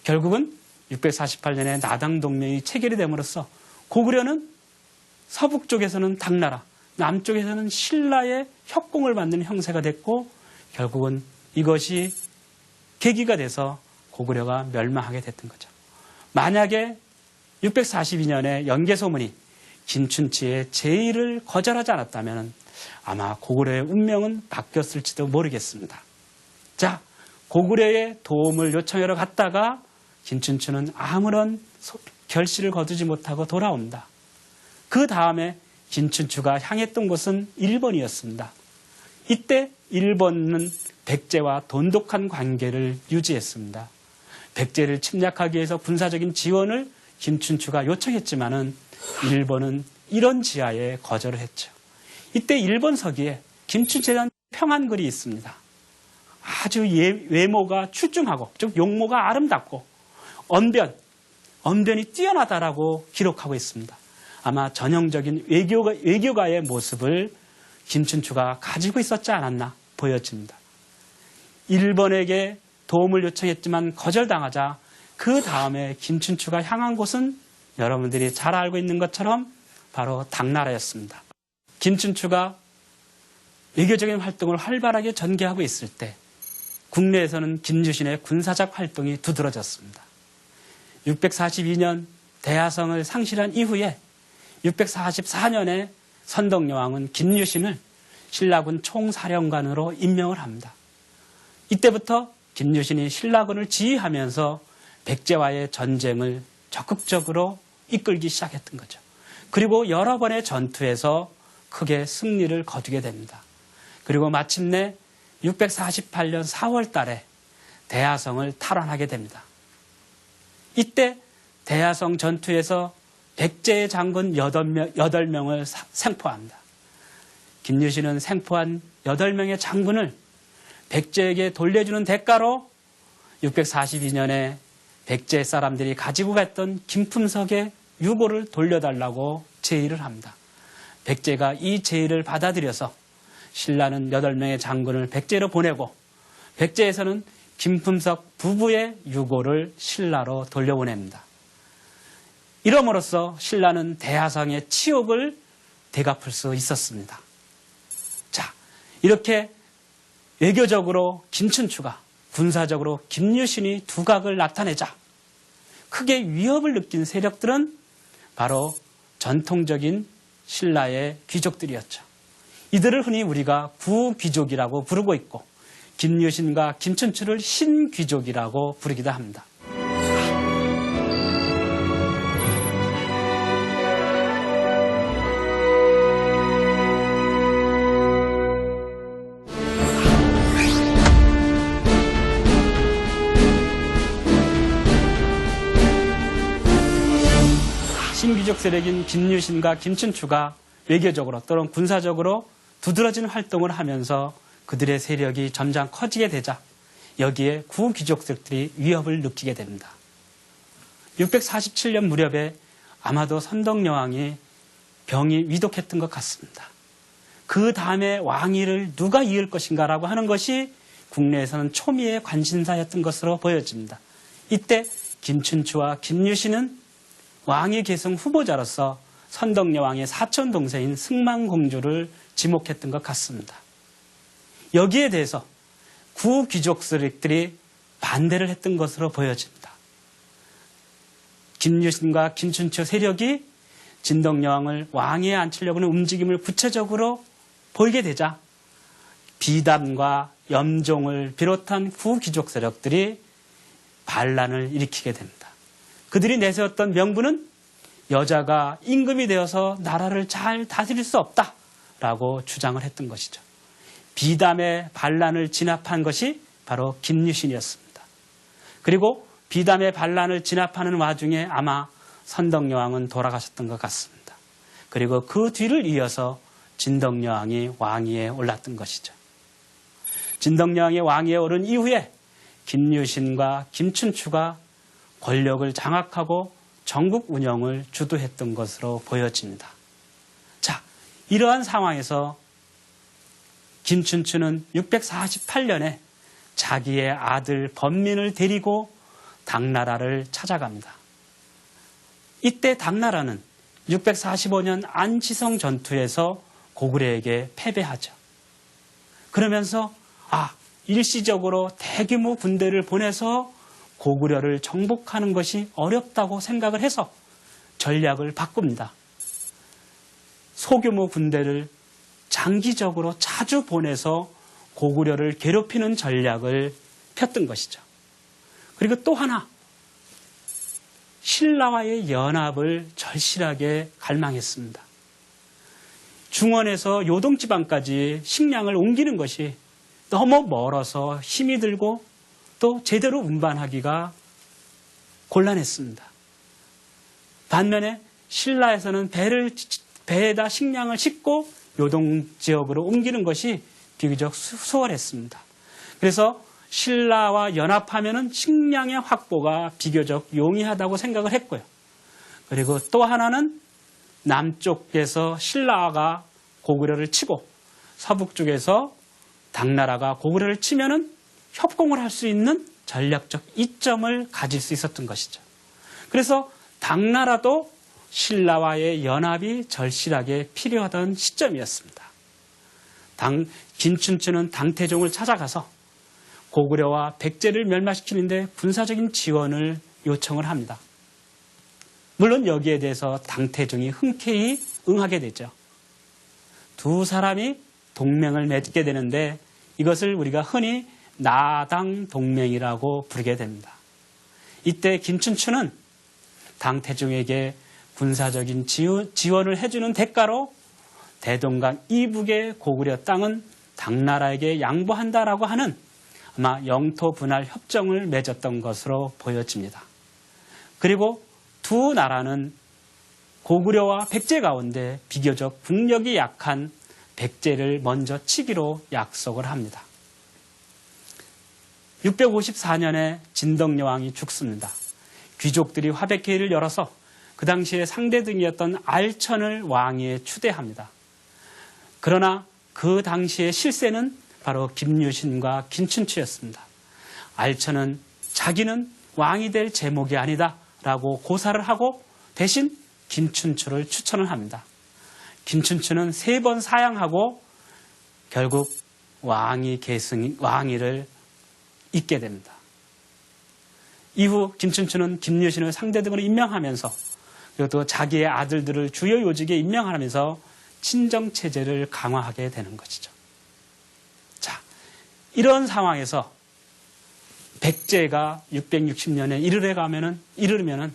결국은 648년에 나당동맹이 체결이 됨으로써 고구려는 서북 쪽에서는 당나라, 남쪽에서는 신라의 협공을 받는 형세가 됐고 결국은 이것이 계기가 돼서 고구려가 멸망하게 됐던 거죠. 만약에 642년에 연개소문이 김춘추의 제의를 거절하지 않았다면 아마 고구려의 운명은 바뀌었을지도 모르겠습니다. 자, 고구려의 도움을 요청하러 갔다가 김춘추는 아무런 결실을 거두지 못하고 돌아옵니다. 그 다음에 김춘추가 향했던 곳은 일본이었습니다. 이때 일본은 백제와 돈독한 관계를 유지했습니다. 백제를 침략하기 위해서 군사적인 지원을 김춘추가 요청했지만은 일본은 이런 지하에 거절을 했죠. 이때 일본 서기에 김춘추에 대한 평한글이 있습니다. 아주 외모가 출중하고 즉 용모가 아름답고 언변이 뛰어나다라고 기록하고 있습니다. 아마 전형적인 외교가의 모습을 김춘추가 가지고 있었지 않았나 보여집니다. 일본에게 도움을 요청했지만 거절당하자 그 다음에 김춘추가 향한 곳은 여러분들이 잘 알고 있는 것처럼 바로 당나라였습니다. 김춘추가 외교적인 활동을 활발하게 전개하고 있을 때 국내에서는 김유신의 군사적 활동이 두드러졌습니다. 642년 대하성을 상실한 이후에 644년에 선덕여왕은 김유신을 신라군 총사령관으로 임명을 합니다. 이때부터 김유신이 신라군을 지휘하면서 백제와의 전쟁을 적극적으로 이끌기 시작했던 거죠. 그리고 여러 번의 전투에서 크게 승리를 거두게 됩니다. 그리고 마침내 648년 4월 달에 대하성을 탈환하게 됩니다. 이때 대하성 전투에서 백제의 장군 8명을 생포합니다. 김유신은 생포한 8명의 장군을 백제에게 돌려주는 대가로 642년에 백제 사람들이 가지고 갔던 김품석의 유고를 돌려달라고 제의를 합니다. 백제가 이 제의를 받아들여서 신라는 8명의 장군을 백제로 보내고 백제에서는 김품석 부부의 유고를 신라로 돌려보냅니다. 이러므로써 신라는 대하성의 치욕을 되갚을 수 있었습니다. 자, 이렇게 외교적으로 김춘추가 군사적으로 김유신이 두각을 나타내자 크게 위협을 느낀 세력들은 바로 전통적인 신라의 귀족들이었죠. 이들을 흔히 우리가 구귀족이라고 부르고 있고 김유신과 김춘추를 신귀족이라고 부르기도 합니다. 신귀족 세력인 김유신과 김춘추가 외교적으로 또는 군사적으로 두드러진 활동을 하면서 그들의 세력이 점점 커지게 되자 여기에 구귀족들이 위협을 느끼게 됩니다. 647년 무렵에 아마도 선덕여왕이 병이 위독했던 것 같습니다. 그 다음에 왕위를 누가 이을 것인가라고 하는 것이 국내에서는 초미의 관심사였던 것으로 보여집니다. 이때 김춘추와 김유신은 왕위 계승 후보자로서 선덕여왕의 사촌 동생인 승망공주를 지목했던 것 같습니다. 여기에 대해서 구귀족 세력들이 반대를 했던 것으로 보여집니다. 김유신과 김춘추 세력이 진덕여왕을 왕위에 앉히려고 하는 움직임을 구체적으로 보이게 되자 비담과 염종을 비롯한 구귀족 세력들이 반란을 일으키게 됩니다. 그들이 내세웠던 명분은 여자가 임금이 되어서 나라를 잘 다스릴 수 없다라고 주장을 했던 것이죠. 비담의 반란을 진압한 것이 바로 김유신이었습니다. 그리고 비담의 반란을 진압하는 와중에 아마 선덕여왕은 돌아가셨던 것 같습니다. 그리고 그 뒤를 이어서 진덕여왕이 왕위에 올랐던 것이죠. 진덕여왕이 왕위에 오른 이후에 김유신과 김춘추가 권력을 장악하고 전국 운영을 주도했던 것으로 보여집니다. 자, 이러한 상황에서 김춘추는 648년에 자기의 아들 범민을 데리고 당나라를 찾아갑니다. 이때 당나라는 645년 안치성 전투에서 고구려에게 패배하죠. 그러면서 일시적으로 대규모 군대를 보내서 고구려를 정복하는 것이 어렵다고 생각을 해서 전략을 바꿉니다. 소규모 군대를 장기적으로 자주 보내서 고구려를 괴롭히는 전략을 폈던 것이죠. 그리고 또 하나, 신라와의 연합을 절실하게 갈망했습니다. 중원에서 요동지방까지 식량을 옮기는 것이 너무 멀어서 힘이 들고 또 제대로 운반하기가 곤란했습니다. 반면에 신라에서는 배에다 식량을 싣고 요동 지역으로 옮기는 것이 비교적 수월했습니다. 그래서 신라와 연합하면은 식량의 확보가 비교적 용이하다고 생각을 했고요. 그리고 또 하나는 남쪽에서 신라가 고구려를 치고 서북 쪽에서 당나라가 고구려를 치면은 협공을 할 수 있는 전략적 이점을 가질 수 있었던 것이죠. 그래서 당나라도 신라와의 연합이 절실하게 필요하던 시점이었습니다. 김춘추는 당태종을 찾아가서 고구려와 백제를 멸망시키는데 군사적인 지원을 요청을 합니다. 물론 여기에 대해서 당태종이 흔쾌히 응하게 되죠. 두 사람이 동맹을 맺게 되는데 이것을 우리가 흔히 나당 동맹이라고 부르게 됩니다. 이때 김춘추는 당태종에게 군사적인 지원을 해주는 대가로 대동강 이북의 고구려 땅은 당나라에게 양보한다라고 하는 아마 영토 분할 협정을 맺었던 것으로 보여집니다. 그리고 두 나라는 고구려와 백제 가운데 비교적 국력이 약한 백제를 먼저 치기로 약속을 합니다. 654년에 진덕여왕이 죽습니다. 귀족들이 화백회의를 열어서 그 당시에 상대등이었던 알천을 왕위에 추대합니다. 그러나 그 당시의 실세는 바로 김유신과 김춘추였습니다. 알천은 자기는 왕이 될 제목이 아니다라고 고사를 하고 대신 김춘추를 추천을 합니다. 김춘추는 3번 사양하고 결국 왕위를 잇게 됩니다. 이후 김춘추는 김유신을 상대등으로 임명하면서 그리고 또 자기의 아들들을 주요 요직에 임명하면서 친정체제를 강화하게 되는 것이죠. 자, 이런 상황에서 백제가 660년에 이르려면